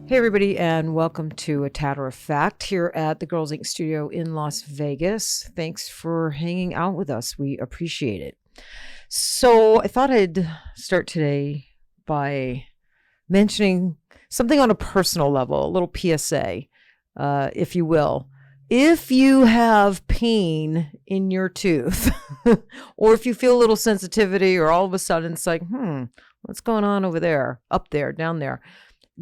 Hey everybody, and welcome to a Tatter-a-fact here at the Girlz Inc. studio in Las Vegas. Thanks for hanging out with us. We appreciate it. So I thought I'd start today by mentioning something on a personal level, a little PSA, if you will. If you have pain in your tooth, or if you feel a little sensitivity, or all of a sudden it's like, what's going on over there, up there, down there?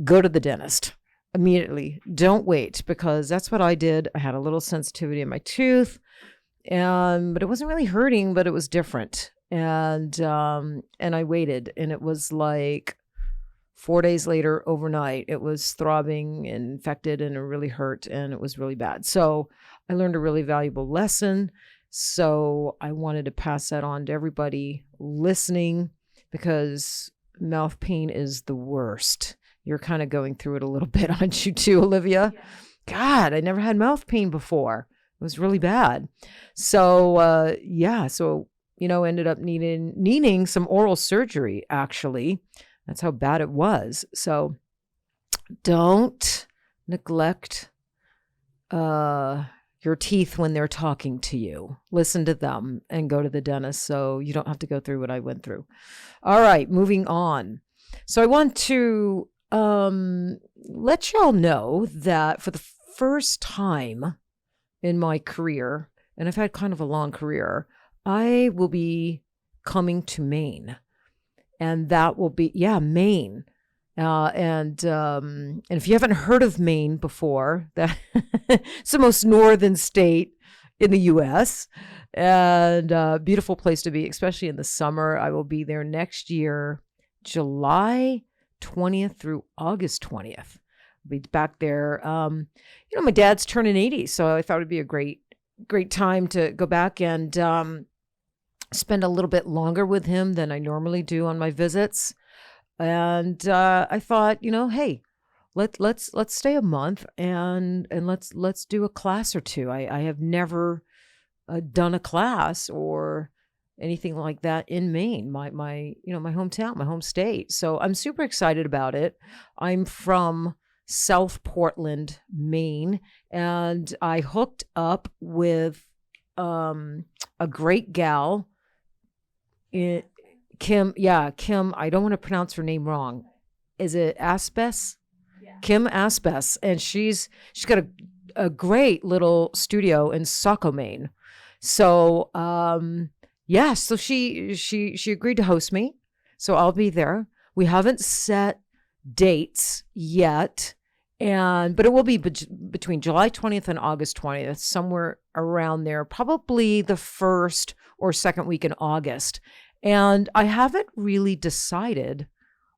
Go to the dentist immediately. Don't wait, because that's what I did. I had a little sensitivity in my tooth, but it wasn't really hurting, but it was different. And I waited, and it was like 4 days later, overnight, it was throbbing and infected, and it really hurt, and it was really bad. So I learned a really valuable lesson. So I wanted to pass that on to everybody listening, because mouth pain is the worst. You're kind of going through it a little bit, aren't you too, Olivia? Yeah. God, I never had mouth pain before. It was really bad. So, ended up needing some oral surgery, actually. That's how bad it was. So don't neglect your teeth when they're talking to you. Listen to them and go to the dentist so you don't have to go through what I went through. All right, moving on. So I want to let y'all know that for the first time in my career, and I've had kind of a long career, I will be coming to Maine. And that will be, Maine. And if you haven't heard of Maine before, that it's the most northern state in the U.S. and beautiful place to be, especially in the summer. I will be there next year, July 20th through August 20th. I'll be back there. My dad's turning 80, so I thought it'd be a great time to go back and spend a little bit longer with him than I normally do on my visits. And I thought, hey, let's stay a month and let's do a class or two. I have never done a class or anything like that in Maine, my hometown, my home state. So I'm super excited about it. I'm from South Portland, Maine, and I hooked up with a great gal, Kim. I don't want to pronounce her name wrong. Is it Asbes? Yeah. Kim Asbes, and she's got a great little studio in Saco, Maine. So so she agreed to host me. So I'll be there. We haven't set dates yet, but it will be between July 20th and August 20th, somewhere around there, probably the first or second week in August. And I haven't really decided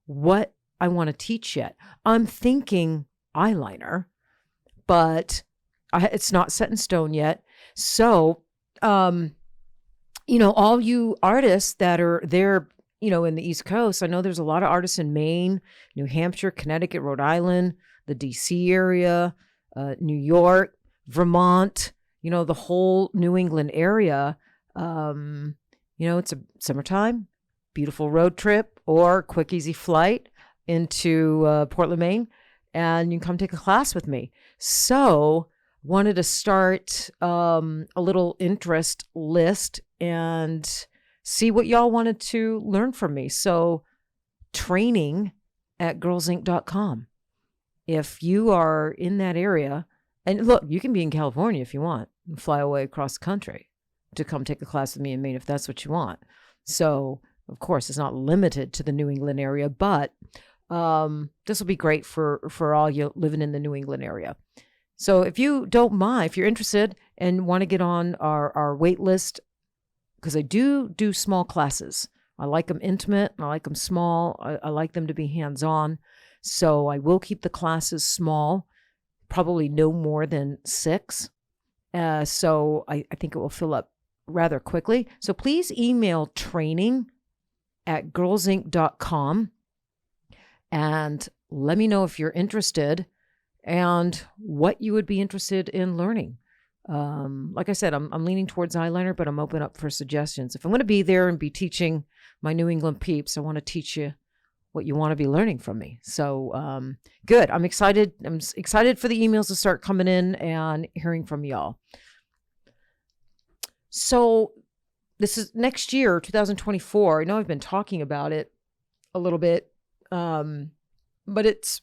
what I want to teach yet. I'm thinking eyeliner, but it's not set in stone yet. So, all you artists that are there, in the East Coast, I know there's a lot of artists in Maine, New Hampshire, Connecticut, Rhode Island, the DC area, New York, Vermont, the whole New England area. It's a summertime, beautiful road trip or quick, easy flight into Portland, Maine, and you can come take a class with me. So wanted to start a little interest list and see what y'all wanted to learn from me. So training at girlzinc.com. If you are in that area, and look, you can be in California if you want, and fly away across the country to come take a class with me in Maine if that's what you want. So, of course, it's not limited to the New England area, but this will be great for all you living in the New England area. So if you don't mind, if you're interested and want to get on our wait list, because I do small classes. I like them intimate, and I like them small. I like them to be hands-on. So I will keep the classes small, probably no more than 6. So I think it will fill up rather quickly. So please email training@girlzinc.com and let me know if you're interested and what you would be interested in learning. Like I said, I'm leaning towards eyeliner, but I'm open up for suggestions. If I'm going to be there and be teaching my New England peeps, I want to teach you what you want to be learning from me. So good. I'm excited. I'm excited for the emails to start coming in and hearing from y'all. So this is next year, 2024. I know I've been talking about it a little bit, but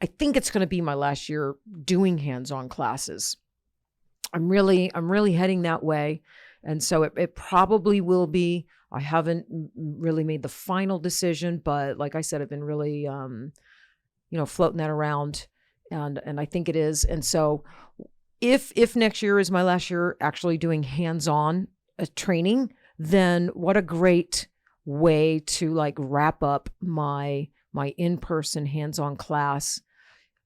I think it's going to be my last year doing hands-on classes. I'm really heading that way. And so it probably will be. I haven't really made the final decision, but like I said, I've been really, floating that around, and I think it is. And so if next year is my last year actually doing hands-on training, then what a great way to like wrap up my in-person hands-on class,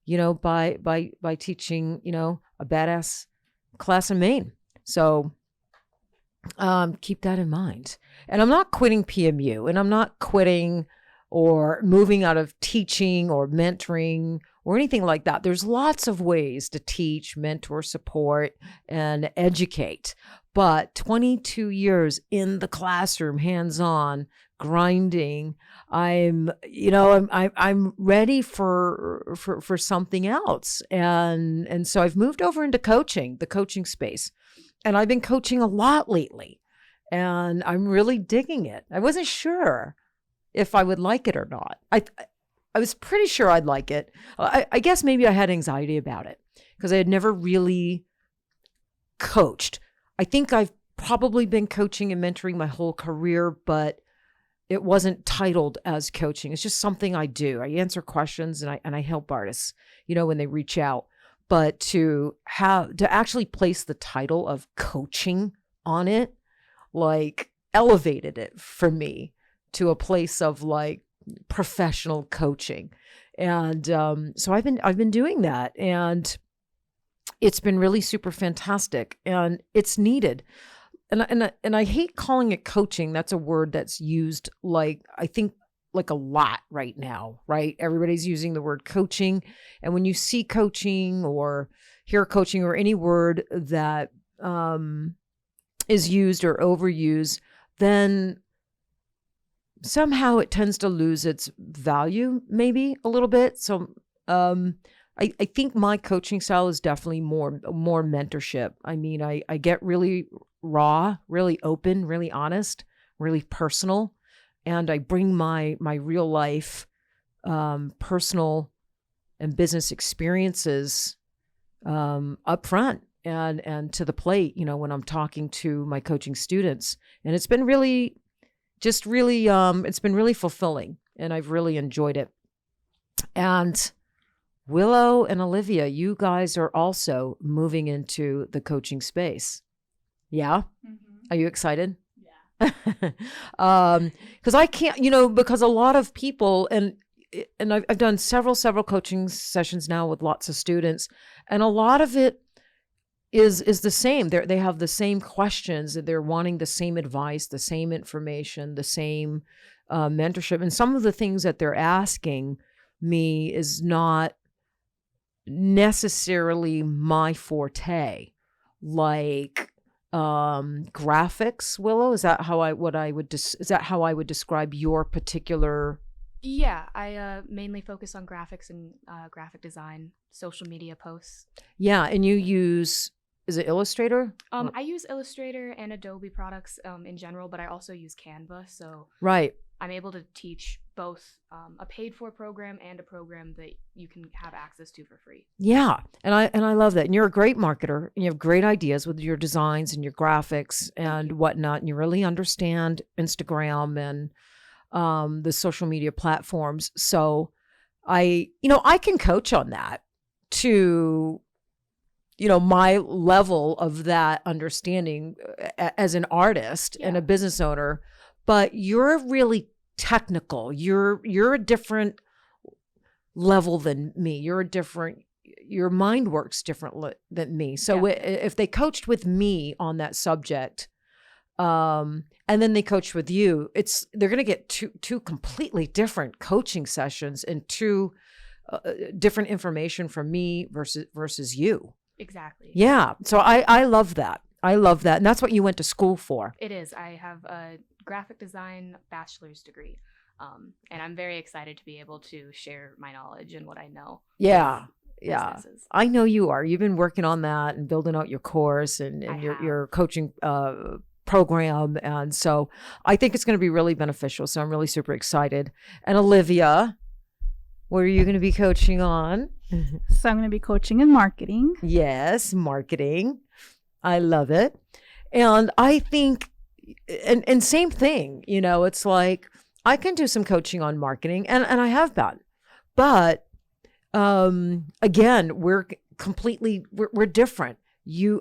by teaching, a badass class in Maine. So keep that in mind. And I'm not quitting PMU, and I'm not quitting or moving out of teaching or mentoring or anything like that. There's lots of ways to teach, mentor, support, and educate. But 22 years in the classroom, hands-on, grinding, I'm ready for something else. And so I've moved over into coaching, the coaching space. And I've been coaching a lot lately, and I'm really digging it. I wasn't sure if I would like it or not. I was pretty sure I'd like it. I guess maybe I had anxiety about it because I had never really coached. I think I've probably been coaching and mentoring my whole career, but it wasn't titled as coaching. It's just something I do. I answer questions and I help artists, when they reach out. But to actually place the title of coaching on it, like elevated it for me to a place of like professional coaching. And so I've been doing that, and it's been really super fantastic, and it's needed. And I hate calling it coaching. That's a word that's used I think a lot right now, right? Everybody's using the word coaching. And when you see coaching or hear coaching or any word that is used or overused, then somehow it tends to lose its value, maybe a little bit. So I think my coaching style is definitely more mentorship. I mean, I get really raw, really open, really honest, really personal. And I bring my real life, personal and business experiences up front and to the plate, when I'm talking to my coaching students. And it's been really, it's been really fulfilling, and I've really enjoyed it. And Willow and Olivia, you guys are also moving into the coaching space. Yeah? Mm-hmm. Are you excited? Because I can't, because a lot of people, and I've done several coaching sessions now with lots of students, and a lot of it is the same. They have the same questions, they're wanting the same advice, the same information, the same mentorship, and some of the things that they're asking me is not necessarily my forte, like graphics. Willow, is that how I would describe your particular? Yeah, I mainly focus on graphics and graphic design, social media posts. Yeah, and you use, is it Illustrator? I use Illustrator and Adobe products in general, but I also use Canva. So right, I'm able to teach both a paid-for program and a program that you can have access to for free. Yeah, and I love that. And you're a great marketer, and you have great ideas with your designs and your graphics and whatnot. And you really understand Instagram and the social media platforms. So I can coach on that to, my level of that understanding as an artist and a business owner. But you're really technical. You're a different level than me. Your mind works different than me. So if they coached with me on that subject, and then they coach with you, they're going to get two completely different coaching sessions and two different information from me versus you. Exactly. Yeah. So I love that. I love that. And that's what you went to school for. It is. I have a graphic design bachelor's degree. And I'm very excited to be able to share my knowledge and what I know. Yeah. with Yeah. businesses. I know you are. You've been working on that and building out your course and I your coaching program. And so I think it's going to be really beneficial. So I'm really super excited. And Olivia, what are you going to be coaching on? So I'm going to be coaching in marketing. Yes, marketing. I love it. And I think, and same thing, you know, it's like I can do some coaching on marketing and I have been, but again, we're different.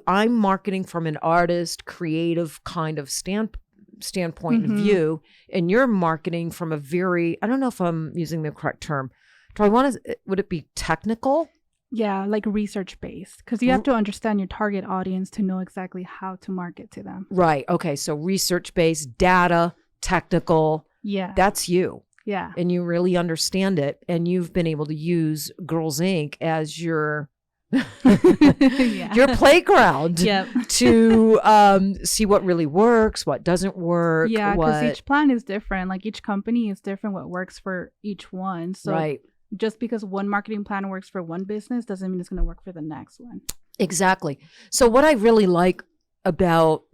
I'm marketing from an artist, creative kind of standpoint of view, and you're marketing from a very, I don't know if I'm using the correct term. Would it be technical? Yeah, like research based, because you have to understand your target audience to know exactly how to market to them. Right. Okay. So research based, data, technical. Yeah. That's you. Yeah. And you really understand it. And you've been able to use Girlz Inc. as your your playground to see what really works, what doesn't work. Yeah, because each plan is different. Like each company is different what works for each one. So just because one marketing plan works for one business doesn't mean it's going to work for the next one. Exactly. So what I really like about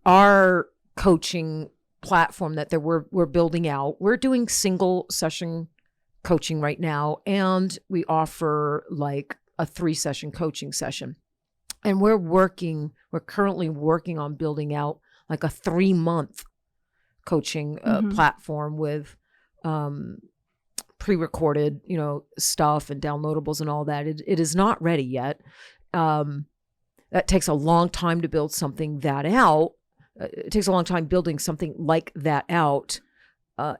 our coaching platform that we're building out, we're doing single session coaching right now, and we offer like a 3-session coaching session. And we're currently working on building out like a 3-month coaching platform with pre-recorded, you know, stuff and downloadables and all that. It is not ready yet. That takes a long time to build something that out. It takes a long time building something like that out,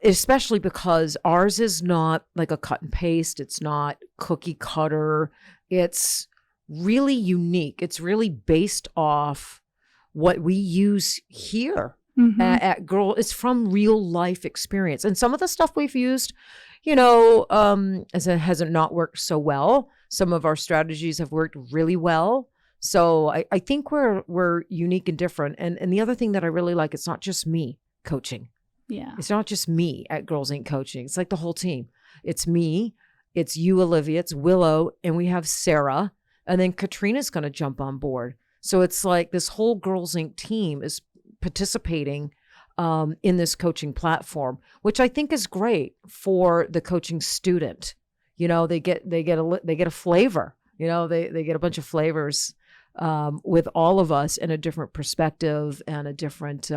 especially because ours is not like a cut and paste. It's not cookie cutter. It's really unique. It's really based off what we use here at Girl. It's from real life experience. And some of the stuff we've used, you know, as it hasn't not worked so well. Some of our strategies have worked really well. So I think we're unique and different. And the other thing that I really like, it's not just me coaching. Yeah. It's not just me at Girlz Inc. coaching. It's like the whole team. It's me, it's you, Olivia, it's Willow, and we have Sarah. And then Katrina's going to jump on board. So it's like this whole Girlz Inc. team is participating in this coaching platform, which I think is great for the coaching student. You know, they get a flavor. You know, they get a bunch of flavors with all of us in a different perspective and a different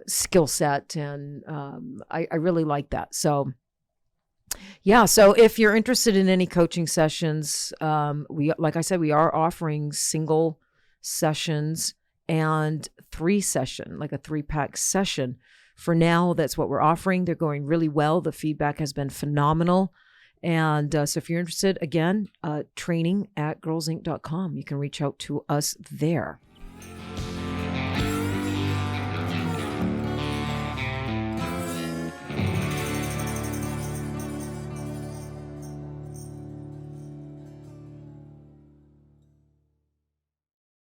skill set. And I really like that. So yeah. So if you're interested in any coaching sessions, like I said, we are offering single sessions and 3-session, like a 3-pack session. For now, that's what we're offering. They're going really well. The feedback has been phenomenal. And so if you're interested, again, training at girlzinc.com. You can reach out to us there.